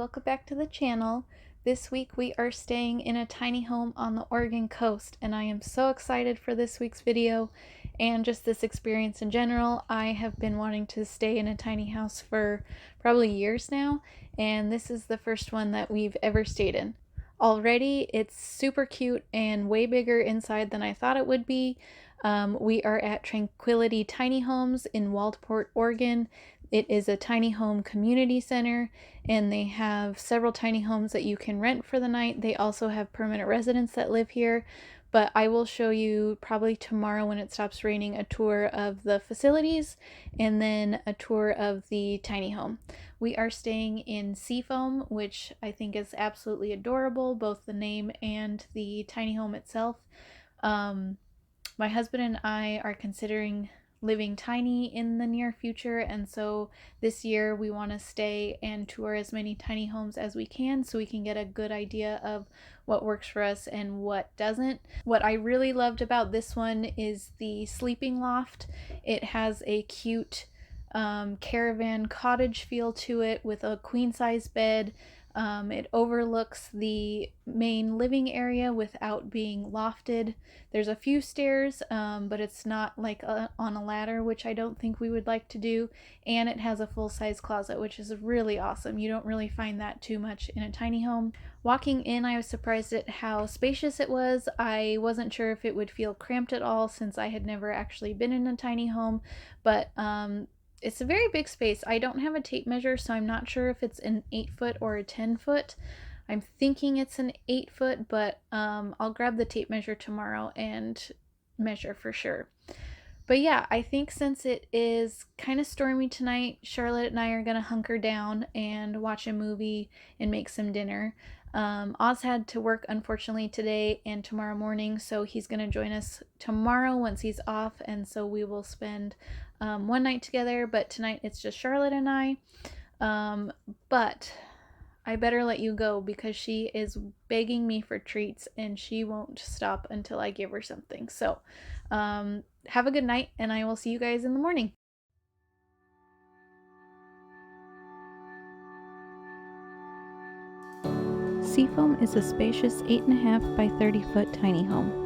welcome back to the channel. This week we are staying in a tiny home on the Oregon coast, and I am so excited for this week's video and just this experience in general. I have been wanting to stay in a tiny house for probably years now, and this is the first one that we've ever stayed in. Already it's super cute and way bigger inside than I thought it would be. We are at Tranquility Tiny Homes in Waldport, Oregon. It is a tiny home community center, and they have several tiny homes that you can rent for the night. They also have permanent residents that live here, but I will show you probably tomorrow when it stops raining a tour of the facilities and then a tour of the tiny home. We are staying in Seafoam, which I think is absolutely adorable, both the name and the tiny home itself. My husband and I are considering living tiny in the near future, and so this year we want to stay and tour as many tiny homes as we can so we can get a good idea of what works for us and what doesn't. What I really loved about this one is the sleeping loft. It has a cute caravan cottage feel to it with a queen size bed. It overlooks the main living area without being lofted. There's a few stairs, but it's not like on a ladder, which I don't think we would like to do. And it has a full-size closet, which is really awesome. You don't really find that too much in a tiny home. Walking in, I was surprised at how spacious it was. I wasn't sure if it would feel cramped at all since I had never actually been in a tiny home, but it's a very big space. I don't have a tape measure, so I'm not sure if it's an 8-foot or a 10-foot. I'm thinking it's an 8-foot, but I'll grab the tape measure tomorrow and measure for sure. But yeah, I think since it is kind of stormy tonight, Charlotte and I are going to hunker down and watch a movie and make some dinner. Oz had to work, unfortunately, today and tomorrow morning, so he's going to join us tomorrow once he's off, and so we will spend one night together, but tonight it's just Charlotte and I. But I better let you go because she is begging me for treats and she won't stop until I give her something. So have a good night, and I will see you guys in the morning. Seafoam is a spacious 8.5 by 30-foot tiny home.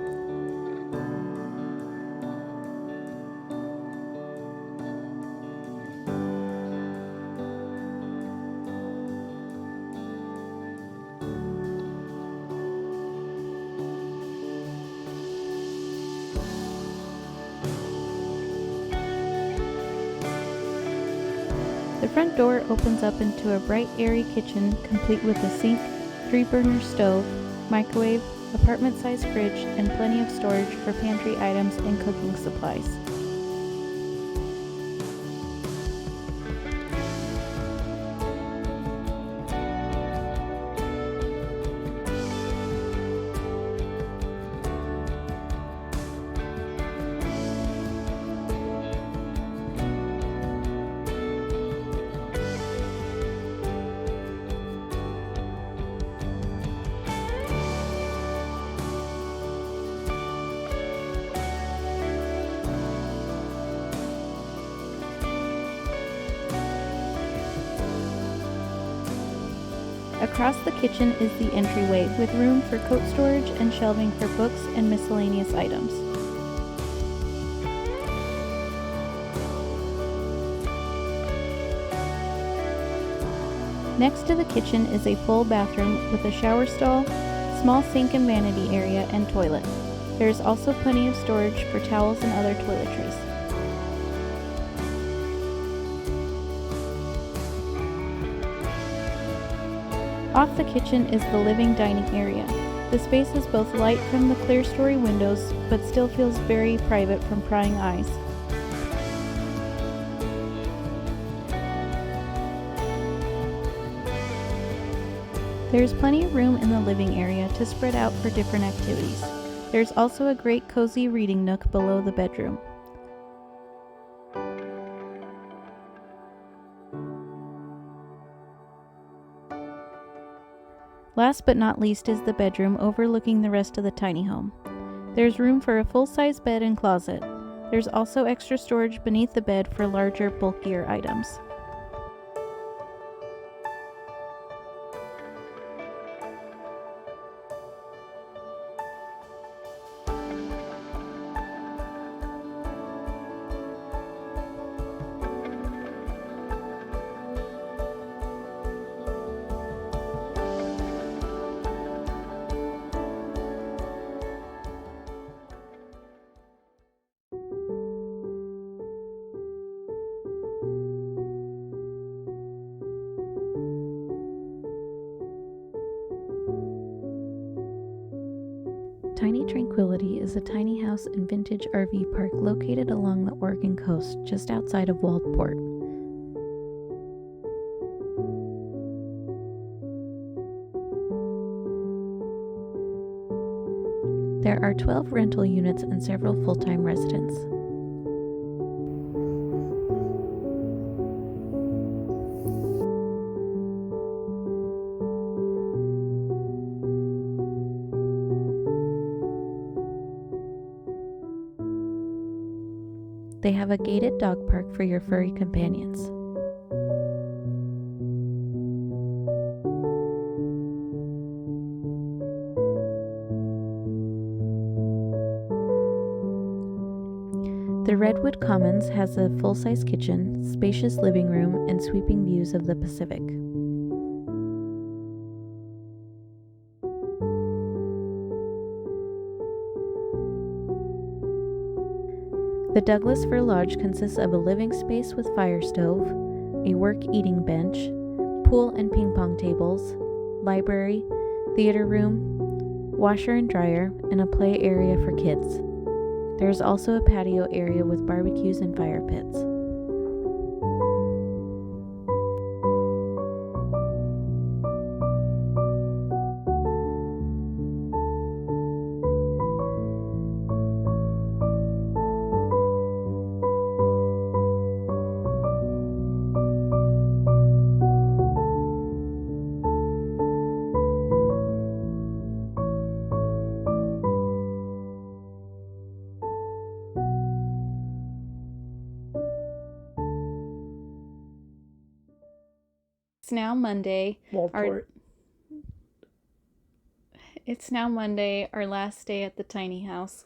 The front door opens up into a bright, airy kitchen complete with a sink, 3-burner stove, microwave, apartment-sized fridge, and plenty of storage for pantry items and cooking supplies. Across the kitchen is the entryway, with room for coat storage and shelving for books and miscellaneous items. Next to the kitchen is a full bathroom with a shower stall, small sink and vanity area, and toilet. There is also plenty of storage for towels and other toiletries. Off the kitchen is the living dining area. The space is both light from the clear-story windows, but still feels very private from prying eyes. There's plenty of room in the living area to spread out for different activities. There's also a great cozy reading nook below the bedroom. Last but not least is the bedroom overlooking the rest of the tiny home. There's room for a full-size bed and closet. There's also extra storage beneath the bed for larger, bulkier items. Tranquility is a tiny house and vintage RV park located along the Oregon coast, just outside of Waldport. There are 12 rental units and several full-time residents. They have a gated dog park for your furry companions. The Redwood Commons has a full-size kitchen, spacious living room, and sweeping views of the Pacific. The Douglas Fir Lodge consists of a living space with fire stove, a work eating bench, pool and ping pong tables, library, theater room, washer and dryer, and a play area for kids. There is also a patio area with barbecues and fire pits. It's now Monday. It's now Monday, our last day at the tiny house.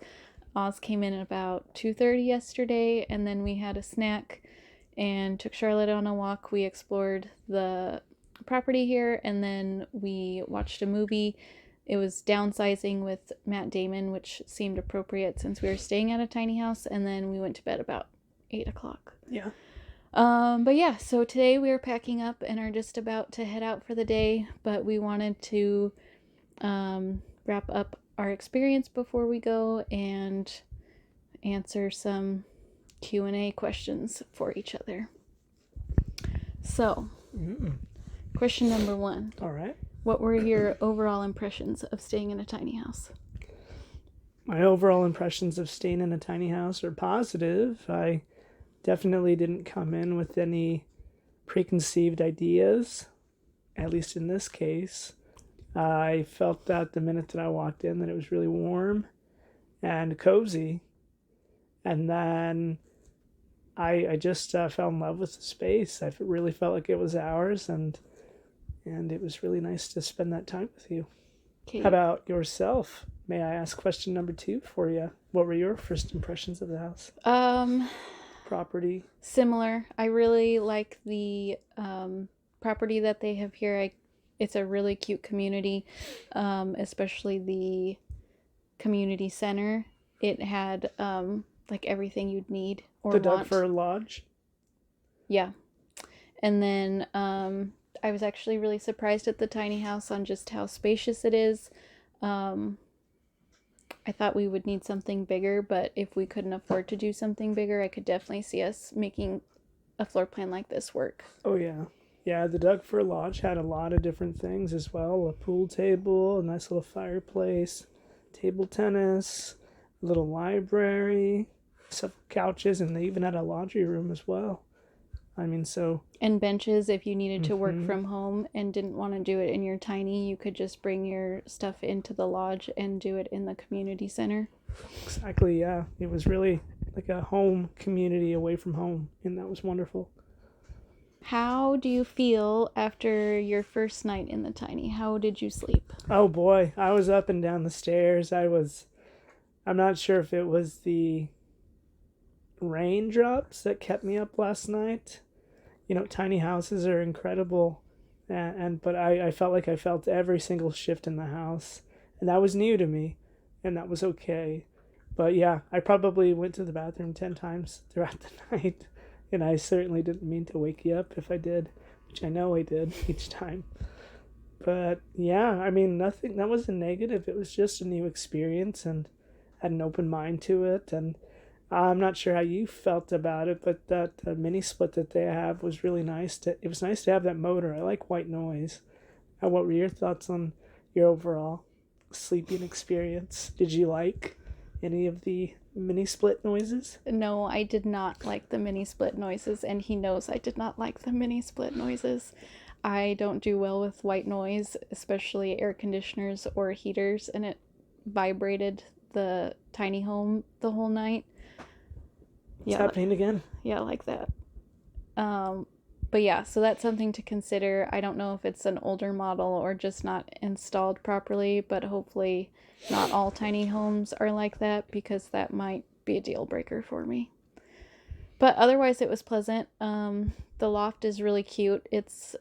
Oz came in at about 2:30 yesterday, and then we had a snack and took Charlotte on a walk. We explored the property here, and then we watched a movie. It was Downsizing with Matt Damon, which seemed appropriate since we were staying at a tiny house, and then we went to bed about 8 o'clock. Yeah. But yeah, so today we are packing up and are just about to head out for the day, but we wanted to wrap up our experience before we go and answer some Q&A questions for each other. So, question number 1. All right. What were your overall impressions of staying in a tiny house? My overall impressions of staying in a tiny house are positive. I definitely didn't come in with any preconceived ideas, at least in this case. I felt that the minute that I walked in that it was really warm and cozy. And then I just fell in love with the space. I really felt like it was ours, and it was really nice to spend that time with you. Okay. How about yourself? May I ask question number 2 for you? What were your first impressions of the house? Property? Similar. I really like the property that they have here. It's a really cute community, especially the community center. It had like everything you'd need or want. The Doug Fir Lodge? Yeah. And then I was actually really surprised at the tiny house on just how spacious it is. I thought we would need something bigger, but if we couldn't afford to do something bigger, I could definitely see us making a floor plan like this work. Oh, yeah. Yeah, the Doug Fir Lodge had a lot of different things as well. A pool table, a nice little fireplace, table tennis, a little library, some couches, and they even had a laundry room as well. I mean, so... And benches, if you needed to work from home and didn't want to do it in your tiny, you could just bring your stuff into the lodge and do it in the community center. Exactly, yeah. It was really like a home community away from home, and that was wonderful. How do you feel after your first night in the tiny? How did you sleep? Oh boy, I was up and down the stairs. I'm not sure if it was the raindrops that kept me up last night. You know, tiny houses are incredible, but I felt like I felt every single shift in the house, and that was new to me, and that was okay. But yeah, I probably went to the bathroom 10 times throughout the night, and I certainly didn't mean to wake you up if I did, which I know I did each time. But yeah, I mean, nothing, that wasn't negative. It was just a new experience, and had an open mind to it. And I'm not sure how you felt about it, but that mini split that they have was really nice. It was nice to have that motor. I like white noise. What were your thoughts on your overall sleeping experience? Did you like any of the mini split noises? No, I did not like the mini split noises, and he knows I did not like the mini split noises. I don't do well with white noise, especially air conditioners or heaters, and it vibrated the tiny home the whole night. It's happening again. Yeah, like that. But yeah, so that's something to consider. I don't know if it's an older model or just not installed properly, but hopefully not all tiny homes are like that, because that might be a deal breaker for me. But otherwise, it was pleasant. The loft is really cute. It's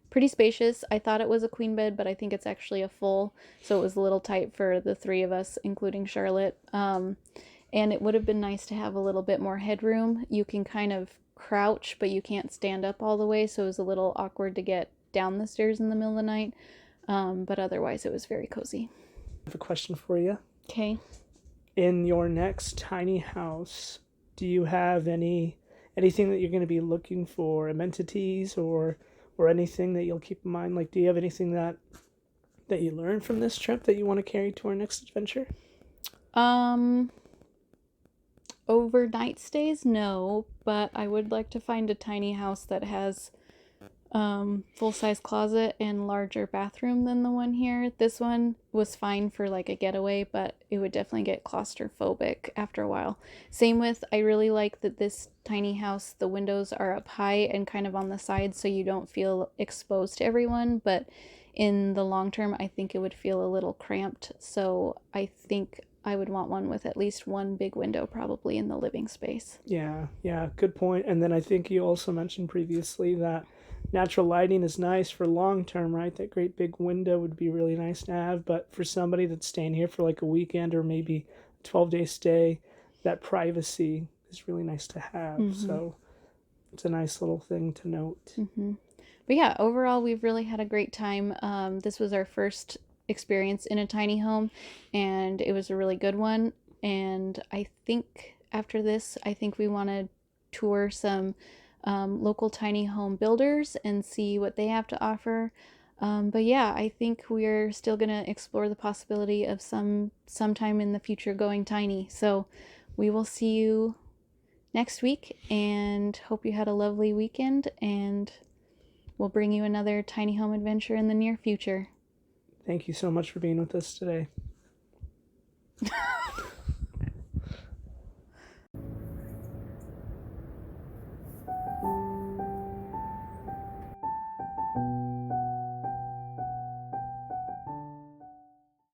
pretty spacious. I thought it was a queen bed, but I think it's actually a full, so it was a little tight for the three of us, including Charlotte. And it would have been nice to have a little bit more headroom. You can kind of crouch, but you can't stand up all the way, so it was a little awkward to get down the stairs in the middle of the night. But otherwise, it was very cozy. I have a question for you. Okay. In your next tiny house, do you have anything that you're going to be looking for, amenities or anything that you'll keep in mind? Like, do you have anything that you learned from this trip that you want to carry to our next adventure? Overnight stays, no, but I would like to find a tiny house that has full-size closet and larger bathroom than the one here. This one was fine for like a getaway, but it would definitely get claustrophobic after a while. Same with, I really like that this tiny house, the windows are up high and kind of on the side, so you don't feel exposed to everyone, but in the long term, I think it would feel a little cramped, so I think I would want one with at least one big window, probably in the living space. Yeah, good point. And then I think you also mentioned previously that natural lighting is nice for long term, right? That great big window would be really nice to have. But for somebody that's staying here for like a weekend or maybe a 12-day stay, that privacy is really nice to have. Mm-hmm. So it's a nice little thing to note. Mm-hmm. But yeah, overall, we've really had a great time. This was our first experience in a tiny home, and it was a really good one. And I think after this, I think we want to tour some local tiny home builders and see what they have to offer. But yeah, I think we're still gonna explore the possibility of sometime in the future going tiny. So we will see you next week, and hope you had a lovely weekend, and we'll bring you another tiny home adventure in the near future. Thank you so much for being with us today.